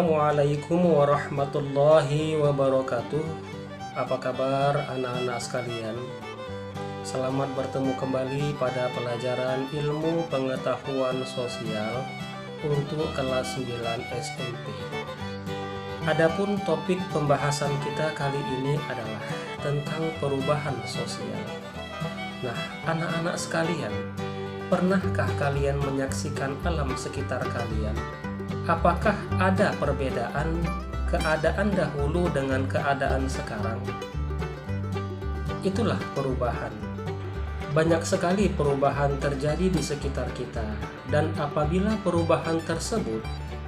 Assalamualaikum warahmatullahi wabarakatuh. Apa kabar anak-anak sekalian? Selamat bertemu kembali pada pelajaran ilmu pengetahuan sosial untuk kelas 9 SMP. Adapun topik pembahasan kita kali ini adalah tentang perubahan sosial. Nah, anak-anak sekalian, pernahkah kalian menyaksikan alam sekitar kalian? Apakah ada perbedaan keadaan dahulu dengan keadaan sekarang? Itulah perubahan. Banyak sekali perubahan terjadi di sekitar kita, dan apabila perubahan tersebut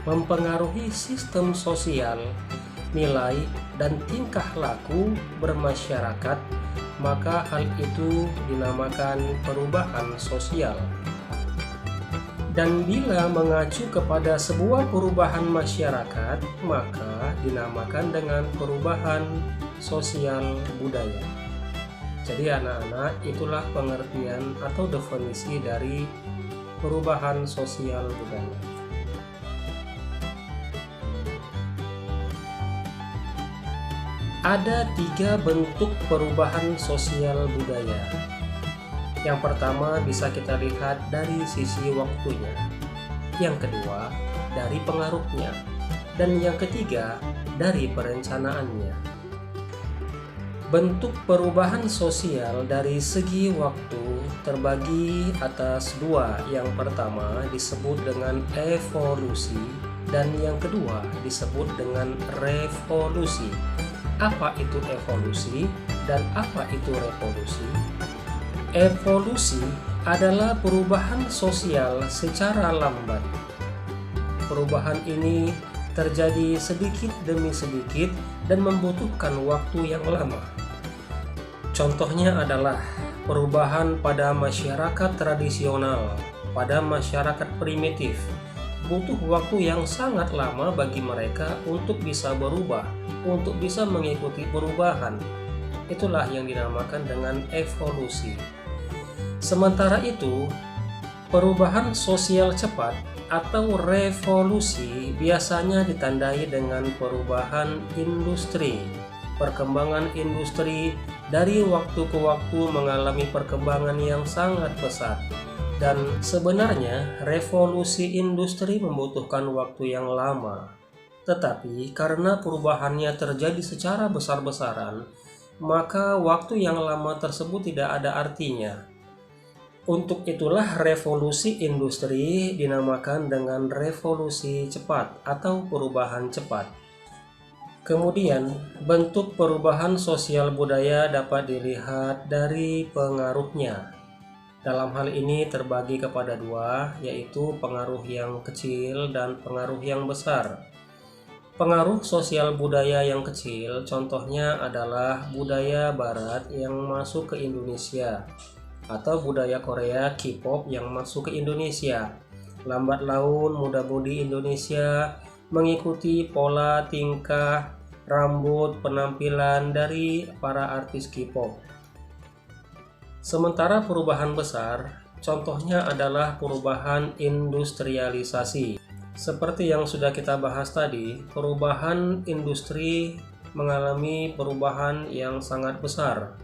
mempengaruhi sistem sosial, nilai, dan tingkah laku bermasyarakat, maka hal itu dinamakan perubahan sosial. Dan bila mengacu kepada sebuah perubahan masyarakat, maka dinamakan dengan perubahan sosial budaya. Jadi anak-anak, itulah pengertian atau definisi dari perubahan sosial budaya. Ada 3 bentuk perubahan sosial budaya. Yang pertama bisa kita lihat dari sisi waktunya, yang kedua dari pengaruhnya, dan yang ketiga dari perencanaannya. Bentuk perubahan sosial dari segi waktu terbagi atas 2. Yang pertama disebut dengan evolusi, dan yang kedua disebut dengan revolusi. Apa itu evolusi dan apa itu revolusi? Evolusi adalah perubahan sosial secara lambat. Perubahan ini terjadi sedikit demi sedikit dan membutuhkan waktu yang lama. Contohnya adalah perubahan pada masyarakat tradisional, pada masyarakat primitif. Butuh waktu yang sangat lama bagi mereka untuk bisa berubah, untuk bisa mengikuti perubahan. Itulah yang dinamakan dengan evolusi. Sementara itu, perubahan sosial cepat atau revolusi biasanya ditandai dengan perubahan industri. Perkembangan industri dari waktu ke waktu mengalami perkembangan yang sangat pesat. Dan sebenarnya revolusi industri membutuhkan waktu yang lama. Tetapi karena perubahannya terjadi secara besar-besaran, maka waktu yang lama tersebut tidak ada artinya. Untuk itulah revolusi industri dinamakan dengan revolusi cepat atau perubahan cepat. Kemudian, bentuk perubahan sosial budaya dapat dilihat dari pengaruhnya. Dalam hal ini terbagi kepada 2, yaitu pengaruh yang kecil dan pengaruh yang besar. Pengaruh sosial budaya yang kecil contohnya adalah budaya barat yang masuk ke Indonesia, atau budaya Korea K-pop yang masuk ke Indonesia. Lambat laun muda-mudi Indonesia mengikuti pola tingkah, rambut, penampilan dari para artis K-pop. Sementara perubahan besar contohnya adalah perubahan industrialisasi. Seperti yang sudah kita bahas tadi, perubahan industri mengalami perubahan yang sangat besar.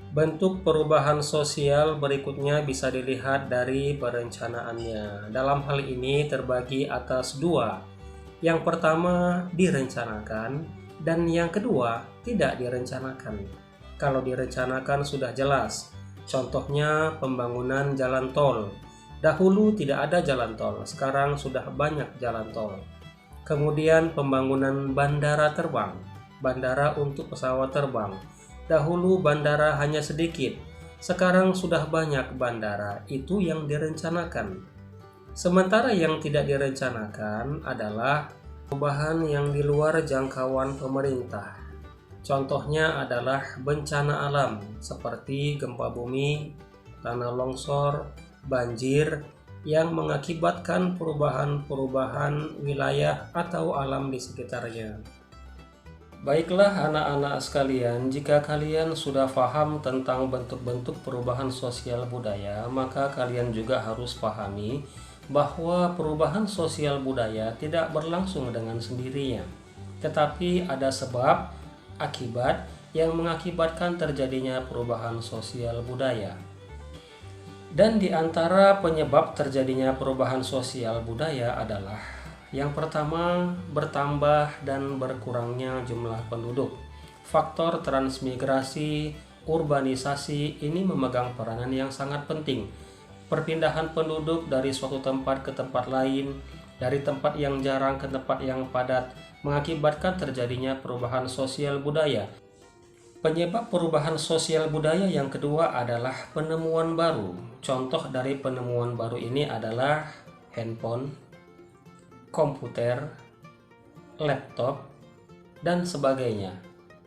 Bentuk perubahan sosial berikutnya bisa dilihat dari perencanaannya. Dalam hal ini terbagi atas 2. Yang pertama direncanakan, dan yang kedua tidak direncanakan. Kalau direncanakan sudah jelas. Contohnya pembangunan jalan tol. Dahulu tidak ada jalan tol, sekarang sudah banyak jalan tol. Kemudian pembangunan bandara terbang, bandara untuk pesawat terbang. Dahulu bandara hanya sedikit, sekarang sudah banyak bandara. Itu yang direncanakan. Sementara yang tidak direncanakan adalah perubahan yang di luar jangkauan pemerintah. Contohnya adalah bencana alam seperti gempa bumi, tanah longsor, banjir yang mengakibatkan perubahan-perubahan wilayah atau alam di sekitarnya. Baiklah anak-anak sekalian, jika kalian sudah paham tentang bentuk-bentuk perubahan sosial budaya, maka kalian juga harus pahami bahwa perubahan sosial budaya tidak berlangsung dengan sendirinya, tetapi ada sebab akibat yang mengakibatkan terjadinya perubahan sosial budaya. Dan di antara penyebab terjadinya perubahan sosial budaya adalah yang pertama, bertambah dan berkurangnya jumlah penduduk. Faktor transmigrasi, urbanisasi ini memegang peranan yang sangat penting. Perpindahan penduduk dari suatu tempat ke tempat lain, dari tempat yang jarang ke tempat yang padat, mengakibatkan terjadinya perubahan sosial budaya. Penyebab perubahan sosial budaya yang kedua adalah penemuan baru. Contoh dari penemuan baru ini adalah handphone, komputer, laptop, dan sebagainya.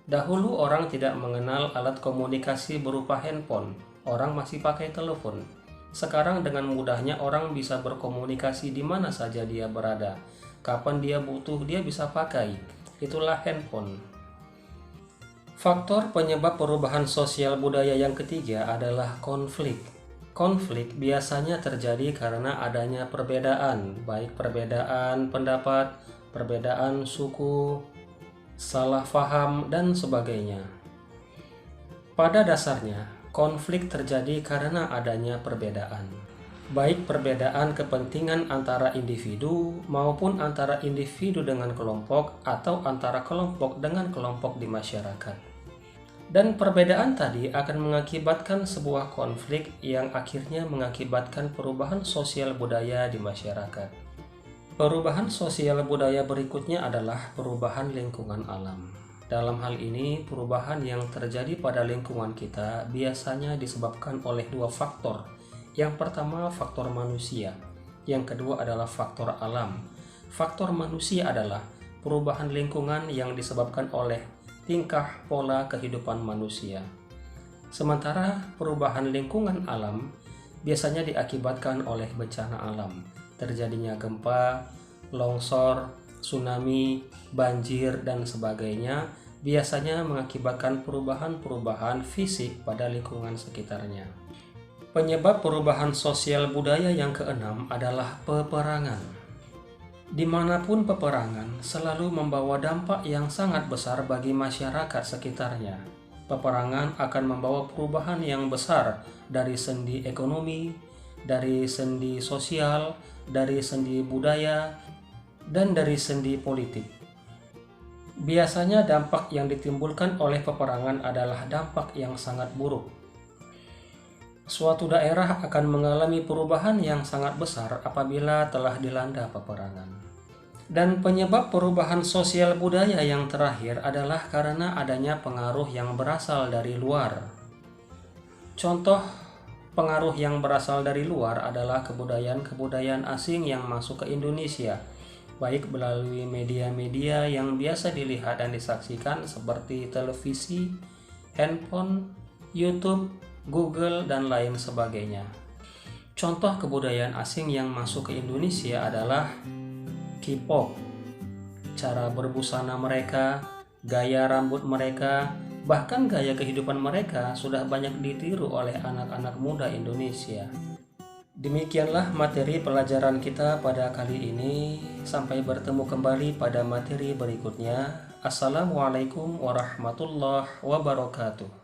Dahulu orang tidak mengenal alat komunikasi berupa handphone, orang masih pakai telepon. Sekarang dengan mudahnya orang bisa berkomunikasi di mana saja dia berada. Kapan dia butuh, dia bisa pakai. Itulah handphone. Faktor penyebab perubahan sosial budaya yang ketiga adalah konflik. Konflik biasanya terjadi karena adanya perbedaan, baik perbedaan pendapat, perbedaan suku, salah faham, dan sebagainya. Pada dasarnya, konflik terjadi karena adanya perbedaan, baik perbedaan kepentingan antara individu maupun antara individu dengan kelompok atau antara kelompok dengan kelompok di masyarakat. Dan perbedaan tadi akan mengakibatkan sebuah konflik yang akhirnya mengakibatkan perubahan sosial budaya di masyarakat. Perubahan sosial budaya berikutnya adalah perubahan lingkungan alam. Dalam hal ini, perubahan yang terjadi pada lingkungan kita biasanya disebabkan oleh dua faktor. Yang pertama, faktor manusia. Yang kedua adalah faktor alam. Faktor manusia adalah perubahan lingkungan yang disebabkan oleh tingkah pola kehidupan manusia. Sementara perubahan lingkungan alam biasanya diakibatkan oleh bencana alam, terjadinya gempa, longsor, tsunami, banjir, dan sebagainya, biasanya mengakibatkan perubahan-perubahan fisik pada lingkungan sekitarnya. Penyebab perubahan sosial budaya yang keenam adalah peperangan. Dimanapun peperangan selalu membawa dampak yang sangat besar bagi masyarakat sekitarnya. Peperangan akan membawa perubahan yang besar dari sendi ekonomi, dari sendi sosial, dari sendi budaya, dan dari sendi politik. Biasanya dampak yang ditimbulkan oleh peperangan adalah dampak yang sangat buruk. Suatu daerah akan mengalami perubahan yang sangat besar apabila telah dilanda peperangan. Dan penyebab perubahan sosial budaya yang terakhir adalah karena adanya pengaruh yang berasal dari luar. Contoh pengaruh yang berasal dari luar adalah kebudayaan-kebudayaan asing yang masuk ke Indonesia, baik melalui media-media yang biasa dilihat dan disaksikan seperti televisi, handphone, YouTube, Google, dan lain sebagainya. Contoh kebudayaan asing yang masuk ke Indonesia adalah K-pop, cara berbusana mereka, gaya rambut mereka, bahkan gaya kehidupan mereka sudah banyak ditiru oleh anak-anak muda Indonesia. Demikianlah materi pelajaran kita pada kali ini. Sampai bertemu kembali pada materi berikutnya. Assalamualaikum warahmatullahi wabarakatuh.